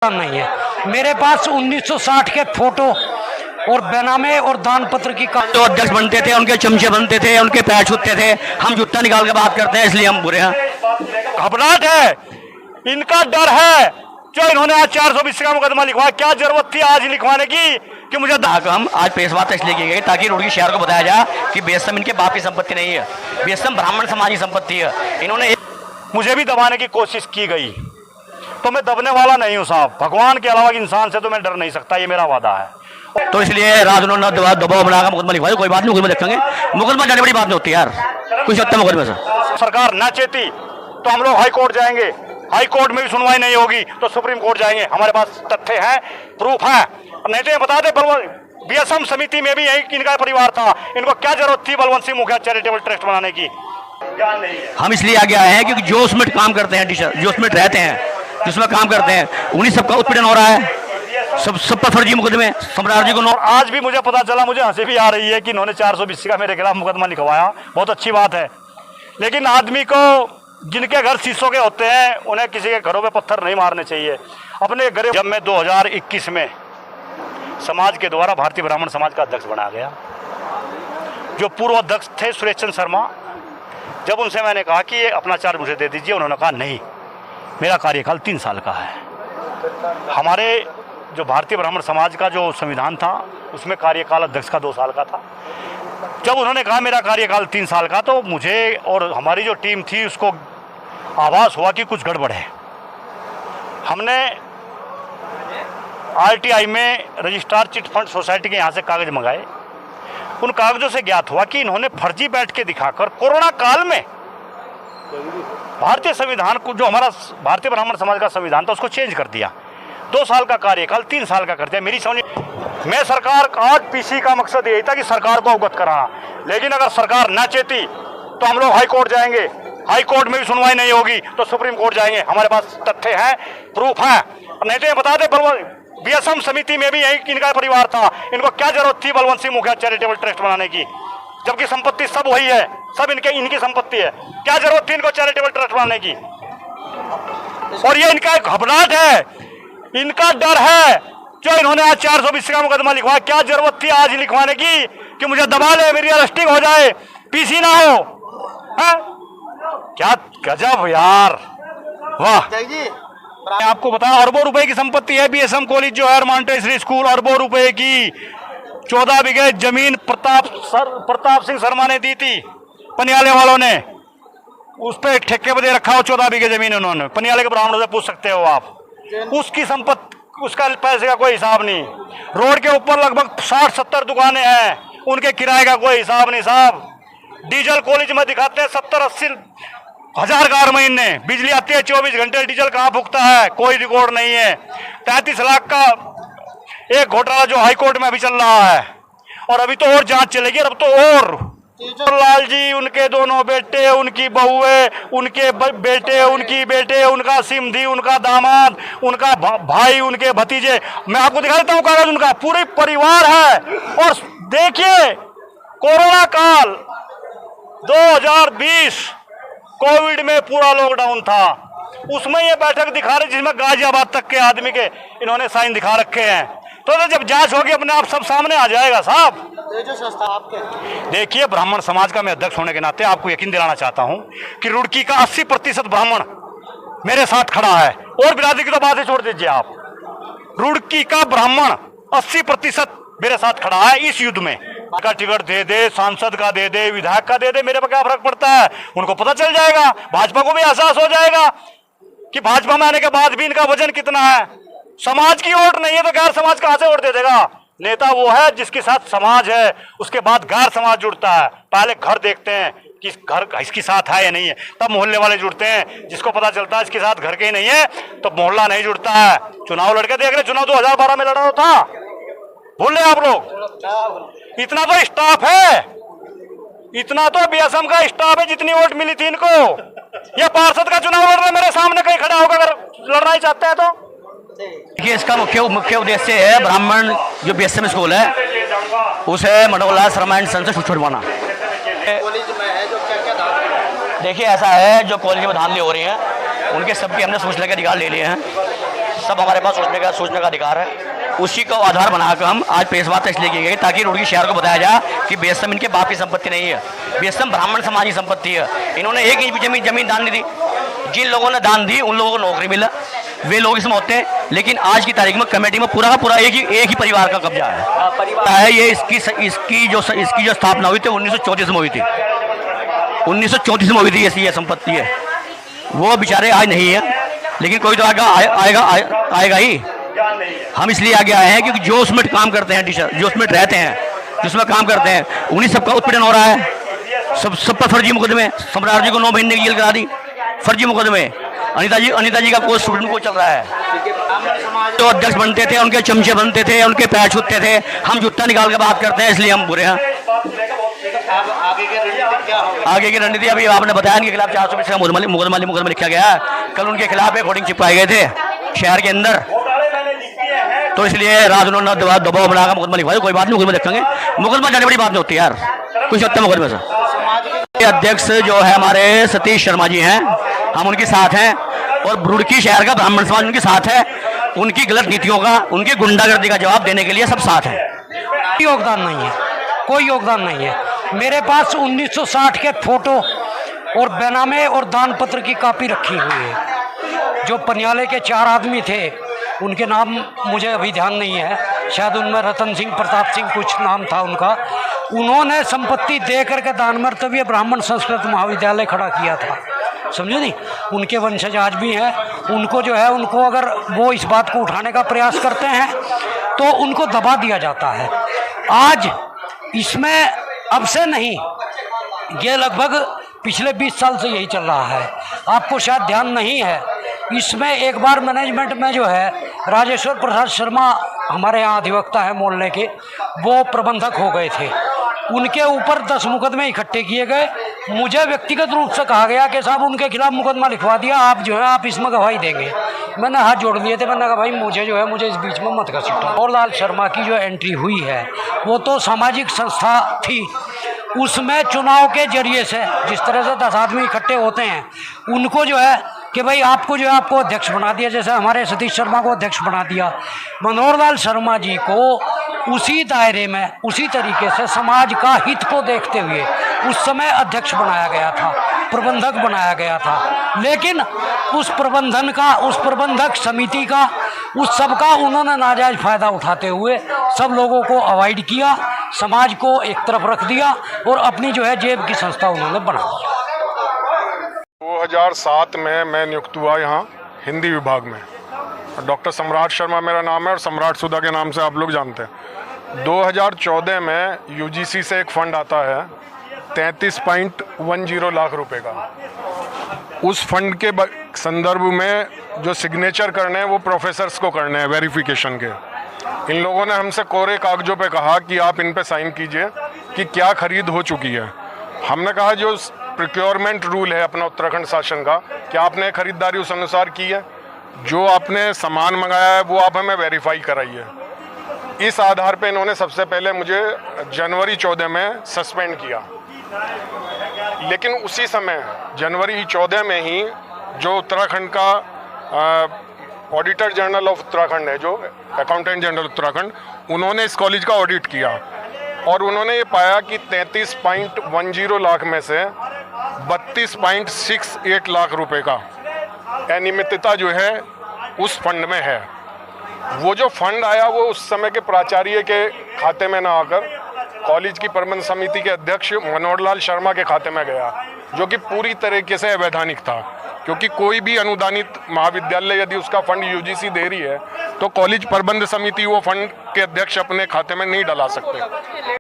नहीं है मेरे पास 1960 के फोटो और बेनामे और दान पत्र की तो अध्यक्ष बनते थे, उनके चमचे बनते थे, उनके पैर छूते थे। हम जूता निकाल के बात करते हैं, इसलिए हम बुरे हैं। घबराहट है, इनका डर है जो इन्होंने आज 420 का मुकदमा लिखवाया। क्या जरूरत थी आज लिखवाने की कि मुझे हम आज प्रेस वार्ता इसलिए की गई ताकि रुड़की शहर को बताया जाए कि बेसम इनके बाप की संपत्ति नहीं है, बेसम ब्राह्मण समाज की संपत्ति है। इन्होंने मुझे भी दबाने की कोशिश की गई, तो मैं दबने वाला नहीं हूँ साहब। भगवान के अलावा इंसान से तो मैं डर नहीं सकता, ये मेरा वादा है। तो इसलिए रात उन्होंने दबाव बनाकर मुकदमा लिखवाया। कोई बात नहीं, मुकदमा देखेंगे। मुकदमा जाने बड़ी बात नहीं होती यार, कुछ सकता है मुकदमे से। सरकार ना चेती तो हम लोग हाई कोर्ट जाएंगे, हाई कोर्ट में भी सुनवाई नहीं होगी तो सुप्रीम कोर्ट जाएंगे। हमारे पास तथ्य हैं, प्रूफ है। नहीं तो ये बता दे, बीएसएम समिति में भी यही इनका परिवार था। इनको क्या जरूरत थी बलवंत सिंह मुखिया चैरिटेबल ट्रस्ट बनाने की? हम इसलिए आगे आए हैं क्योंकि जो उसमें काम करते हैं, जो उसमें रहते हैं, जिसमें काम करते हैं, उन्हीं सबका उत्पीड़न हो रहा है। सब पर फर्जी मुकदमे सम्राट जी को। आज भी मुझे पता चला, मुझे हंसी भी आ रही है कि इन्होंने 420 का मेरे खिलाफ मुकदमा लिखवाया। बहुत अच्छी बात है, लेकिन आदमी को जिनके घर शीशों के होते हैं उन्हें किसी के घरों पे पत्थर नहीं मारने चाहिए। अपने घर जब मैं 2021 में समाज के द्वारा भारतीय ब्राह्मण समाज का अध्यक्ष बना गया, जो पूर्व अध्यक्ष थे सुरेश चंद्र शर्मा, जब उनसे मैंने कहा कि ये अपना चार्ज मुझे दे दीजिए, उन्होंने कहा नहीं, मेरा कार्यकाल 3 साल का है। हमारे जो भारतीय ब्राह्मण समाज का जो संविधान था उसमें कार्यकाल अध्यक्ष का 2 साल का था। जब उन्होंने कहा मेरा कार्यकाल 3 साल का, तो मुझे और हमारी जो टीम थी उसको आभास हुआ कि कुछ गड़बड़ है। हमने आरटीआई में रजिस्ट्रार चिट फंड सोसाइटी के यहाँ से कागज मंगाए। उन कागजों से ज्ञात हुआ कि इन्होंने फर्जी बैठ के दिखाकर कोरोना काल में भारतीय संविधान को, जो हमारा भारतीय ब्राह्मण समाज का संविधान था, उसको चेंज कर दिया। 2 साल का कार्यकाल 3 साल का कर दिया। मेरी समझ मैं सरकार आज पीसी का मकसद यही था कि सरकार को अवगत कराना, लेकिन अगर सरकार ना चेती तो हम लोग हाई कोर्ट जाएंगे। हाई कोर्ट में भी सुनवाई नहीं होगी तो सुप्रीम कोर्ट जाएंगे। हमारे पास तथ्य हैं, प्रूफ है। नहीं तो ये बता दे, बीएसएम समिति में भी यही इनका परिवार था। इनको क्या जरूरत थी बलवंत सिंह मुखिया चैरिटेबल ट्रस्ट बनाने की, जबकि संपत्ति सब वही है, सब इनकी संपत्ति है। क्या जरूरत थी इनको चैरिटेबल ट्रस्ट बनाने की? और ये इनका एक घबराहट है, इनका डर है जो इन्होंने आज 420 का मुकदमा लिखवाया। क्या जरूरत थी आज लिखवाने की कि मुझे दबा ले, मेरी अरेस्टिंग हो जाए, पीसी ना हो? है? क्या गजब यार, वाह। मैं आपको बताया, अरबों रुपए की संपत्ति है बीएसएम कॉलेज जो है, मॉन्टेसरी स्कूल, अरबों रुपए की। 14 बीघे जमीन प्रताप सिंह शर्मा ने दी थी, पनियाले वालों ने। उस पर एक ठेके पर दे रखा हो 14 बीघे जमीन उन्होंने। पनियाले के ब्राह्मणों से पूछ सकते हो आप, उसकी संपत्ति, उसका पैसे का कोई हिसाब नहीं। रोड के ऊपर लगभग 60-70 दुकानें हैं, उनके किराए का कोई हिसाब नहीं साहब। डीजल कॉलेज में दिखाते हैं 70-80 हजार कार महीने, बिजली आती है 24 घंटे, डीजल कहाँ फूकता है, कोई रिकॉर्ड नहीं है। 33 लाख का एक घोटाला जो हाई कोर्ट में अभी चल रहा है, और अभी तो और जांच चलेगी। अब तो और लाल जी, उनके दोनों बेटे, उनकी बहुएं, उनके बेटे, उनकी बेटे, उनका सिमधी, उनका दामाद, उनका भाई, उनके भतीजे, मैं आपको दिखा देता हूँ कागज उनका, पूरे परिवार है। और देखिए, कोरोना काल 2020 कोविड में पूरा लॉकडाउन था, उसमें ये बैठक दिखा रहे जिसमें गाजियाबाद तक के आदमी के इन्होंने साइन दिखा रखे हैं। तो जब जांच होगी अपने आप सब सामने आ जाएगा साहब। देखिए, ब्राह्मण समाज का मैं अध्यक्ष होने के नाते आपको यकीन दिलाना चाहता हूं कि रुड़की का 80% ब्राह्मण मेरे साथ खड़ा है। और बिरादरी की तो बात ही छोड़ दीजिए आप, रुड़की का ब्राह्मण 80% मेरे साथ खड़ा है इस युद्ध में। का टिकट दे दे, सांसद का दे दे, विधायक का दे दे, मेरे पर क्या फर्क पड़ता है? उनको पता चल जाएगा, भाजपा को भी एहसास हो जाएगा कि भाजपा में आने के बाद भी इनका वजन कितना है। समाज की वोट नहीं है तो गैर समाज कहां से वोट दे देगा? नेता वो है जिसके साथ समाज है, उसके बाद गैर समाज जुड़ता है। पहले घर देखते हैं कि घर इसके साथ है या नहीं है, तब मोहल्ले वाले जुड़ते हैं। जिसको पता चलता है इसके साथ घर के ही नहीं है तो मोहल्ला नहीं जुड़ता है। चुनाव लड़के देख रहे, चुनाव 2012 में लड़ा था, भूल रहे आप लोग? इतना तो स्टाफ है, इतना तो बीएसएम का स्टाफ है, जितनी वोट मिली थी इनको। ये पार्षद का चुनाव लड़ रहे, मेरे सामने कहीं खड़ा होकर अगर लड़ना ही चाहते हैं तो। देखिए, इसका मुख्य उद्देश्य है ब्राह्मण जो बीएसएम स्कूल है उसे मंडोला शर्मा एंड सन से छुड़वाना। देखिए, ऐसा है, जो कॉलेज में धांधली हो रही है उनके सबके हमने सूचना के अधिकार ले लिए हैं। सब हमारे पास सोचने का अधिकार है। उसी को आधार बनाकर हम आज प्रेस वार्ता इसलिए की गई ताकि रुड़की शहर को बताया जाए कि बेस्तम इनके बाप की संपत्ति नहीं है, बेस्तम ब्राह्मण समाज की संपत्ति है। इन्होंने 1 इंच भी जमीन दान नहीं दी। जिन लोगों ने दान दी उन लोगों को नौकरी मिला, वे लोग इसमें होते हैं। लेकिन आज की तारीख में कमेटी में पूरा का पूरा एक ही परिवार का कब्जा है। ये इसकी जो स्थापना हुई थी 1934 में हुई थी। 1934 में हुई थी ऐसी ये संपत्ति है। वो बेचारे आज नहीं है, लेकिन कोई तो आएगा ही। हम इसलिए आगे आए हैं क्योंकि जो उसमें काम करते हैं, जो उसमें रहते हैं, जिसमें काम करते हैं, उन्हीं सबका उत्पीड़न हो रहा है। सब पर फर्जी मुकदमे। सम्राट जी को 9 महीने की जेल करा दी, फर्जी मुकदमे। अनिता जी का कोई स्टूडेंट को चल रहा है। तो अध्यक्ष बनते थे, उनके चमचे बनते थे, उनके पैर छूटते थे। हम जूता निकाल के बात करते हैं, इसलिए हम बुरे हैं। आगे की रणनीति अभी आपने बताया, इनके खिलाफ 420 का मुकदमा लिखा गया। कल उनके खिलाफ एक होर्डिंग चिपकाए गए थे शहर के अंदर, तो इसलिए रात उन्होंने दबाव बनाकर मुकदमा लिखवाया। कोई बात नहीं, मुकदमा देखेंगे। मुकदमा जाने बड़ी बात नहीं होती यार, कुछ हत्या मुकदमे से। अध्यक्ष जो है हमारे सतीश शर्मा जी हैं, हम उनके साथ हैं। और रुड़की शहर का ब्राह्मण समाज उनके साथ है। उनकी गलत नीतियों का, उनकी गुंडागर्दी का जवाब देने के लिए सब साथ हैं। कोई योगदान नहीं है, कोई योगदान नहीं है। मेरे पास 1960 के फोटो और बेनामे और दान पत्र की कॉपी रखी हुई है। जो पनियाले के 4 आदमी थे, उनके नाम मुझे अभी ध्यान नहीं है, शायद उनमें रतन सिंह, प्रताप सिंह कुछ नाम था उनका। उन्होंने संपत्ति दे करके दान में तभी ब्राह्मण संस्कृत महाविद्यालय खड़ा किया था, समझे नहीं। उनके वंशज आज भी हैं। उनको जो है, उनको अगर वो इस बात को उठाने का प्रयास करते हैं तो उनको दबा दिया जाता है। आज इसमें अब से नहीं, ये लगभग पिछले 20 साल से यही चल रहा है। आपको शायद ध्यान नहीं है, इसमें एक बार मैनेजमेंट में जो है राजेश्वर प्रसाद शर्मा हमारे यहाँ अधिवक्ता है मोहल्ले के, वो प्रबंधक हो गए थे। उनके ऊपर 10 मुकदमे इकट्ठे किए गए। मुझे व्यक्तिगत रूप से कहा गया कि साहब उनके खिलाफ मुकदमा लिखवा दिया, आप जो है आप इसमें गवाही देंगे। मैंने हाथ जोड़ लिए थे, मैंने कहा भाई मुझे इस बीच में मत घसीटो। और लाल शर्मा की जो एंट्री हुई है वो तो सामाजिक संस्था थी, उसमें चुनाव के जरिए से जिस तरह से 10 आदमी इकट्ठे होते हैं, उनको जो है कि भाई आपको जो है आपको अध्यक्ष बना दिया, जैसे हमारे सतीश शर्मा को अध्यक्ष बना दिया। मनोहर लाल शर्मा जी को उसी दायरे में, उसी तरीके से समाज का हित को देखते हुए उस समय अध्यक्ष बनाया गया था, प्रबंधक बनाया गया था। लेकिन उस प्रबंधक समिति का, उस सब का उन्होंने नाजायज फ़ायदा उठाते हुए सब लोगों को अवॉइड किया, समाज को एक तरफ रख दिया और अपनी जो है जेब की संस्था उन्होंने बना दी। 2007 में मैं नियुक्त हुआ यहाँ हिंदी विभाग में। डॉक्टर सम्राट शर्मा मेरा नाम है और सम्राट सुधा के नाम से आप लोग जानते हैं। 2014 में यूजीसी से एक फ़ंड आता है 33.10 लाख रुपए का। उस फंड के संदर्भ में जो सिग्नेचर करने हैं वो प्रोफेसर्स को करने हैं वेरिफिकेशन के। इन लोगों ने हमसे कोरे कागजों पे कहा कि आप इन पे साइन कीजिए कि क्या खरीद हो चुकी है। हमने कहा जो प्रोक्योरमेंट रूल है अपना उत्तराखंड शासन का, क्या आपने खरीदारी उस अनुसार की है? जो आपने सामान मंगाया है वो आप हमें वेरीफाई कराइए। इस आधार पे इन्होंने सबसे पहले मुझे जनवरी 14 में सस्पेंड किया। लेकिन उसी समय जनवरी 14 में ही जो उत्तराखंड का ऑडिटर जनरल ऑफ उत्तराखंड है, जो अकाउंटेंट जनरल उत्तराखंड, उन्होंने इस कॉलेज का ऑडिट किया और उन्होंने ये पाया कि 33.10 लाख में से 32.68 लाख रुपए का अनियमितता जो है उस फंड में है। वो जो फंड आया वो उस समय के प्राचार्य के खाते में ना आकर कॉलेज की प्रबंध समिति के अध्यक्ष मनोहर लाल शर्मा के खाते में गया, जो कि पूरी तरीके से अवैधानिक था। क्योंकि कोई भी अनुदानित महाविद्यालय यदि उसका फंड यूजीसी दे रही है तो कॉलेज प्रबंध समिति वो फंड के अध्यक्ष अपने खाते में नहीं डला सकते।